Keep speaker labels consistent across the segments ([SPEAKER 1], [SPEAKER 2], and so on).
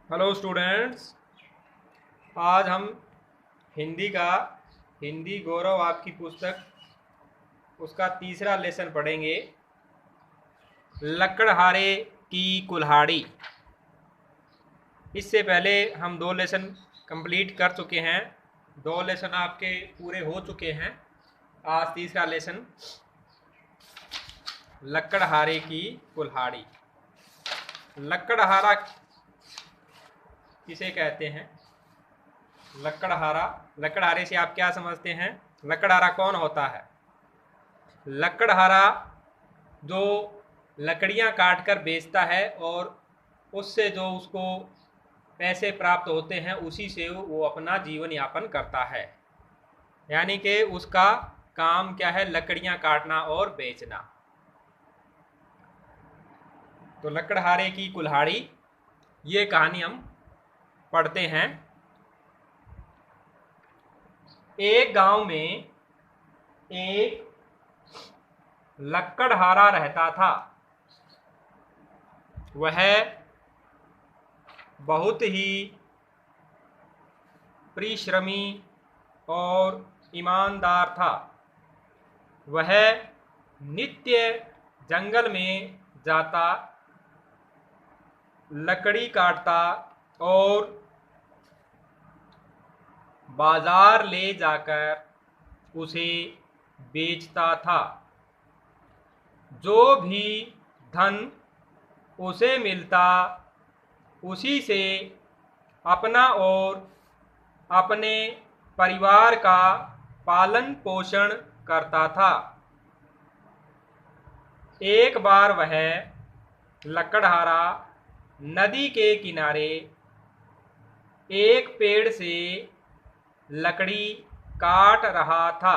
[SPEAKER 1] Hello students. आज हम हिंदी गौरव आपकी पुस्तक उसका तीसरा लेसन पढ़ेंगे। लकड़हारे की कुल्हाड़ी। इससे पहले हम 2 लेसन कंप्लीट कर चुके हैं। 2 लेसन आपके पूरे हो चुके हैं। आज तीसरा लेसन लकड़हारे की कुल्हाड़ी। लकड़हारा किसे कहते हैं? लकड़हारे से आप क्या समझते हैं? लकड़हारा कौन होता है? लकड़हारा जो लकड़ियां काट कर बेचता है और उससे जो उसको पैसे प्राप्त होते हैं उसी से वो अपना जीवन यापन करता है। यानी कि उसका काम क्या है? लकड़ियां काटना और बेचना। तो लकड़हारे की कुल्हाड़ी, ये कहानी हम पढ़ते हैं। एक गांव में एक लकड़हारा रहता था। वह बहुत ही परिश्रमी और ईमानदार था। वह नित्य जंगल में जाता, लकड़ी काटता और बाजार ले जाकर उसे बेचता था। जो भी धन उसे मिलता उसी से अपना और अपने परिवार का पालन पोषण करता था। एक बार वह लकड़हारा नदी के किनारे एक पेड़ से लकड़ी काट रहा था।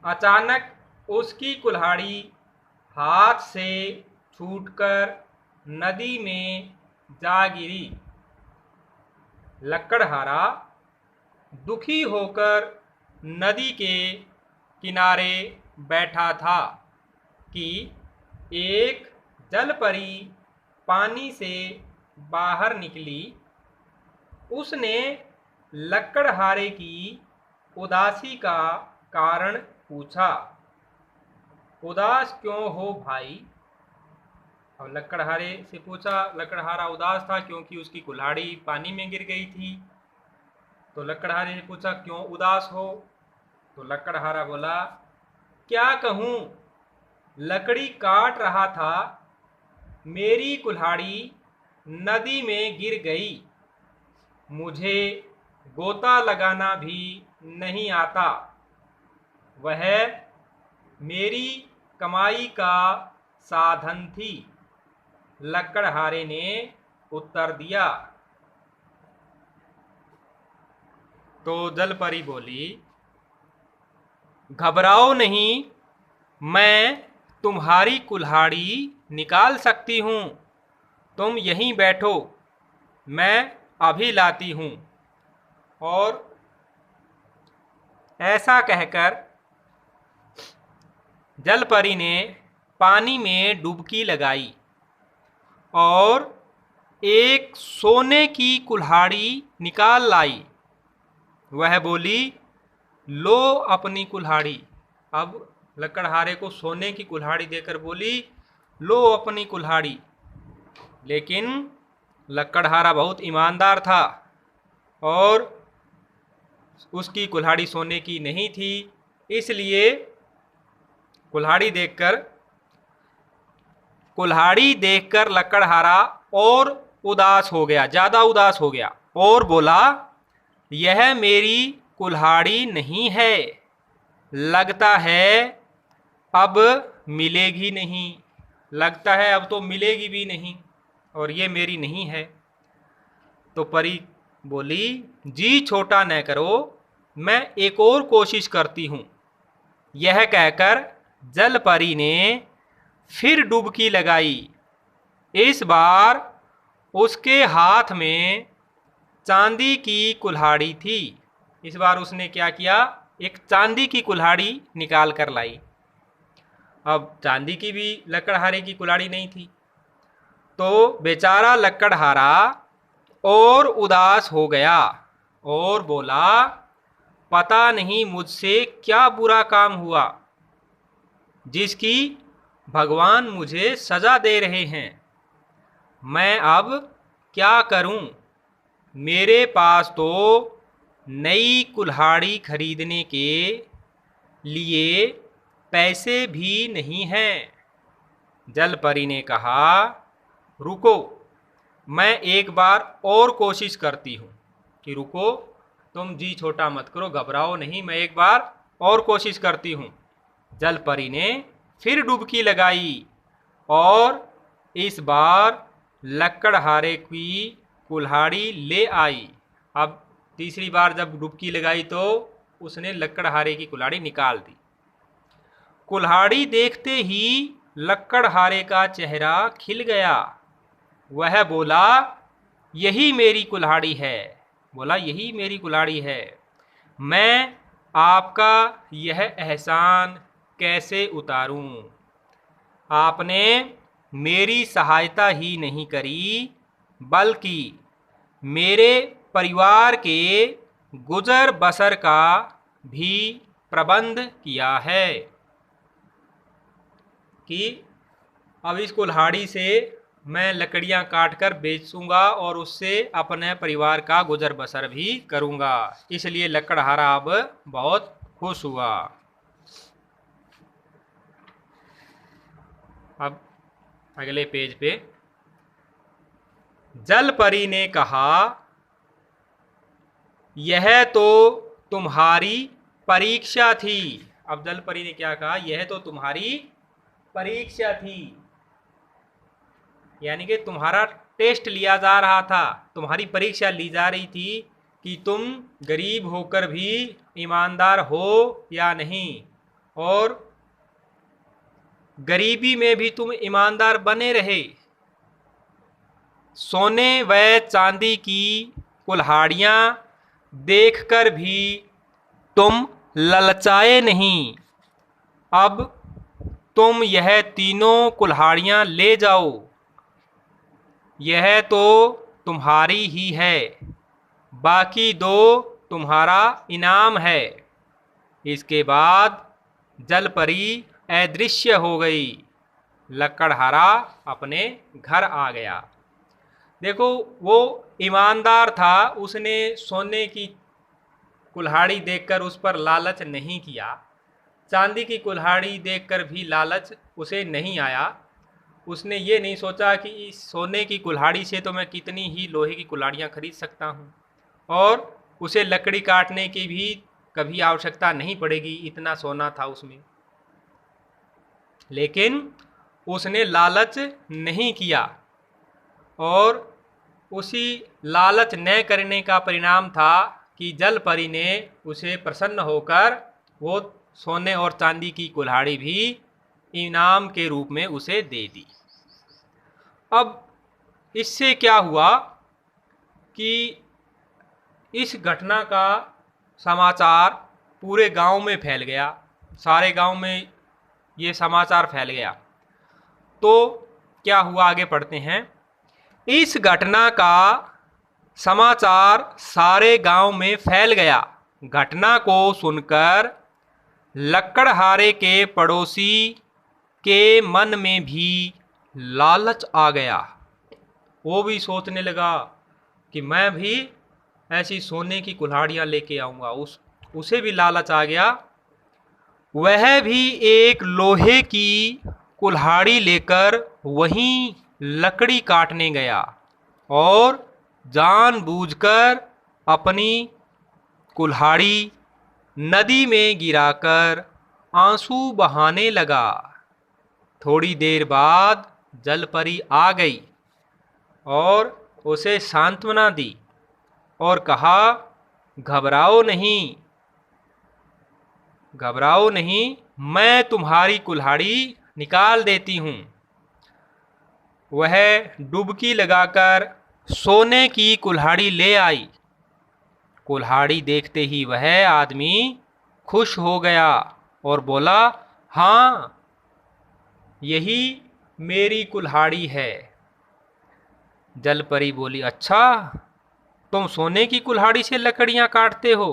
[SPEAKER 1] अचानक उसकी कुल्हाड़ी हाथ से छूटकर नदी में जा गिरी। लकड़हारा दुखी होकर नदी के किनारे बैठा था कि एक जलपरी पानी से बाहर निकली। उसने लकड़हारे की उदासी का कारण पूछा। उदास क्यों हो भाई? और लकड़हारे से पूछा। लकड़हारा उदास था क्योंकि उसकी कुल्हाड़ी पानी में गिर गई थी। तो लकड़हारे ने पूछा, क्यों उदास हो? तो लकड़हारा बोला, क्या कहूँ, लकड़ी काट रहा था, मेरी कुल्हाड़ी नदी में गिर गई। मुझे गोता लगाना भी नहीं आता। वह मेरी कमाई का साधन थी। लकड़हारे ने उत्तर दिया। तो जलपरी बोली, घबराओ नहीं, मैं तुम्हारी कुल्हाड़ी निकाल सकती हूँ। तुम यहीं बैठो, मैं अभी लाती हूँ। और ऐसा कहकर जलपरी ने पानी में डुबकी लगाई और एक सोने की कुल्हाड़ी निकाल लाई। वह बोली, लो अपनी कुल्हाड़ी। अब लकड़हारे को सोने की कुल्हाड़ी देकर बोली, लो अपनी कुल्हाड़ी। लेकिन लकड़हारा बहुत ईमानदार था और उसकी कुल्हाड़ी सोने की नहीं थी। इसलिए कुल्हाड़ी देखकर लकड़हारा और उदास हो गया, ज़्यादा उदास हो गया और बोला, यह मेरी कुल्हाड़ी नहीं है, लगता है अब मिलेगी नहीं। लगता है अब तो मिलेगी भी नहीं और ये मेरी नहीं है। तो परी बोली, जी छोटा न करो, मैं एक और कोशिश करती हूँ। यह कहकर जलपरी ने फिर डुबकी लगाई। इस बार उसके हाथ में चांदी की कुल्हाड़ी थी। इस बार उसने क्या किया? एक चांदी की कुल्हाड़ी निकाल कर लाई। अब चांदी की भी लकड़हारे की कुल्हाड़ी नहीं थी। तो बेचारा लकड़हारा और उदास हो गया और बोला, पता नहीं मुझसे क्या बुरा काम हुआ जिसकी भगवान मुझे सजा दे रहे हैं। मैं अब क्या करूं? मेरे पास तो नई कुल्हाड़ी खरीदने के लिए पैसे भी नहीं हैं। जलपरी ने कहा, रुको, मैं एक बार और कोशिश करती हूँ। कि रुको, तुम जी छोटा मत करो, घबराओ नहीं, मैं एक बार और कोशिश करती हूँ। जलपरी ने फिर डुबकी लगाई और इस बार लकड़हारे की कुल्हाड़ी ले आई। अब तीसरी बार जब डुबकी लगाई तो उसने लकड़हारे की कुल्हाड़ी निकाल दी। कुल्हाड़ी देखते ही लकड़हारे का चेहरा खिल गया। वह बोला, यही मेरी कुल्हाड़ी है। बोला, यही मेरी कुल्हाड़ी है। मैं आपका यह एहसान कैसे उतारूं? आपने मेरी सहायता ही नहीं करी, बल्कि मेरे परिवार के गुजर बसर का भी प्रबंध किया है। कि अब इस कुल्हाड़ी से मैं लकड़ियां काटकर बेचूंगा और उससे अपने परिवार का गुजर बसर भी करूंगा। इसलिए लकड़हारा अब बहुत खुश हुआ। अब अगले पेज पे जलपरी ने कहा, यह तो तुम्हारी परीक्षा थी। अब जलपरी ने क्या कहा? यह तो तुम्हारी परीक्षा थी, यानी कि तुम्हारा टेस्ट लिया जा रहा था, तुम्हारी परीक्षा ली जा रही थी कि तुम गरीब होकर भी ईमानदार हो या नहीं, और गरीबी में भी तुम ईमानदार बने रहे। सोने व चांदी की कुल्हाड़ियाँ देखकर भी तुम ललचाए नहीं। अब तुम यह तीनों कुल्हाड़ियाँ ले जाओ, यह तो तुम्हारी ही है, बाकी दो तुम्हारा इनाम है। इसके बाद जलपरी अदृश्य हो गई। लकड़हारा अपने घर आ गया। देखो, वो ईमानदार था, उसने सोने की कुल्हाड़ी देखकर उस पर लालच नहीं किया, चांदी की कुल्हाड़ी देखकर भी लालच उसे नहीं आया। उसने ये नहीं सोचा कि इस सोने की कुल्हाड़ी से तो मैं कितनी ही लोहे की कुल्हाड़ियाँ खरीद सकता हूँ और उसे लकड़ी काटने की भी कभी आवश्यकता नहीं पड़ेगी, इतना सोना था उसमें। लेकिन उसने लालच नहीं किया और उसी लालच न करने का परिणाम था कि जलपरी ने उसे प्रसन्न होकर वो सोने और चांदी की कुल्हाड़ी भी इनाम के रूप में उसे दे दी। अब इससे क्या हुआ कि इस घटना का समाचार पूरे गांव में फैल गया, सारे गांव में ये समाचार फैल गया। तो क्या हुआ, आगे पढ़ते हैं। इस घटना का समाचार सारे गांव में फैल गया। घटना को सुनकर लकड़हारे के पड़ोसी के मन में भी लालच आ गया। वो भी सोचने लगा कि मैं भी ऐसी सोने की कुल्हाड़ियाँ लेके आऊँगा। उसे भी लालच आ गया। वह भी एक लोहे की कुल्हाड़ी लेकर वहीं लकड़ी काटने गया और जानबूझकर अपनी कुल्हाड़ी नदी में गिराकर आंसू बहाने लगा। थोड़ी देर बाद जलपरी आ गई और उसे सांत्वना दी और कहा, घबराओ नहीं, घबराओ नहीं, मैं तुम्हारी कुल्हाड़ी निकाल देती हूँ। वह डुबकी लगाकर सोने की कुल्हाड़ी ले आई। कुल्हाड़ी देखते ही वह आदमी खुश हो गया और बोला, हाँ, यही मेरी कुल्हाड़ी है। जल परी बोली, अच्छा तुम सोने की कुल्हाड़ी से लकड़ियां काटते हो।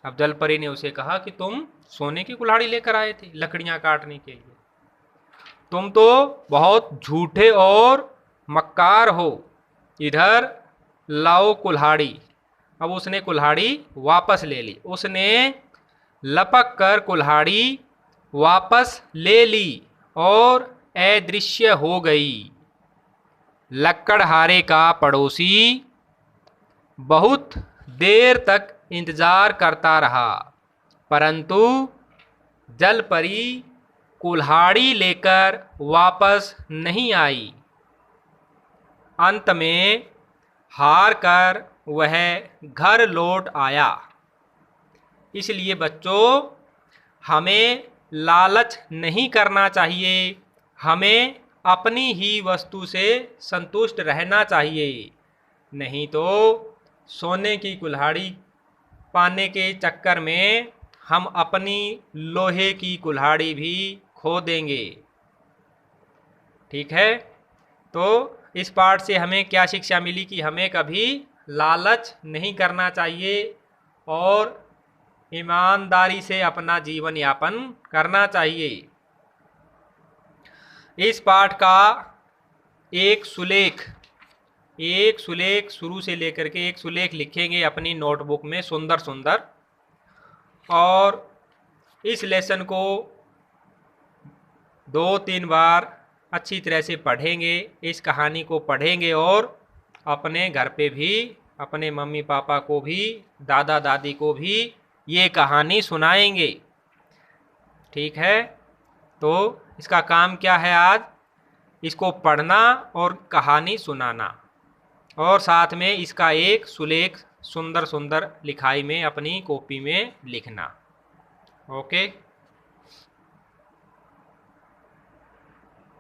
[SPEAKER 1] अब जल परी ने उसे कहा कि तुम सोने की कुल्हाड़ी लेकर आए थे लकड़ियां काटने के लिए, तुम तो बहुत झूठे और मक्कार हो, इधर लाओ कुल्हाड़ी। अब उसने कुल्हाड़ी वापस ले ली, उसने लपक कर कुल्हाड़ी वापस ले ली और अदृश्य हो गई। लक्कड़हारे का पड़ोसी बहुत देर तक इंतजार करता रहा, परंतु जल परी कुल्हाड़ी लेकर वापस नहीं आई। अंत में हार कर वह घर लौट आया। इसलिए बच्चों, हमें लालच नहीं करना चाहिए, हमें अपनी ही वस्तु से संतुष्ट रहना चाहिए, नहीं तो सोने की कुल्हाड़ी पाने के चक्कर में हम अपनी लोहे की कुल्हाड़ी भी खो देंगे। ठीक है, तो इस पाठ से हमें क्या शिक्षा मिली कि हमें कभी लालच नहीं करना चाहिए और ईमानदारी से अपना जीवन यापन करना चाहिए। इस पाठ का एक सुलेख शुरू से लेकर के एक सुलेख लिखेंगे अपनी नोटबुक में सुंदर सुंदर, और इस लेसन को 2-3 बार अच्छी तरह से पढ़ेंगे, इस कहानी को पढ़ेंगे और अपने घर पे भी अपने मम्मी पापा को भी दादा दादी को भी ये कहानी सुनाएंगे। ठीक है, तो इसका काम क्या है आज, इसको पढ़ना और कहानी सुनाना, और साथ में इसका एक सुलेख सुंदर सुंदर लिखाई में अपनी कॉपी में लिखना। ओके।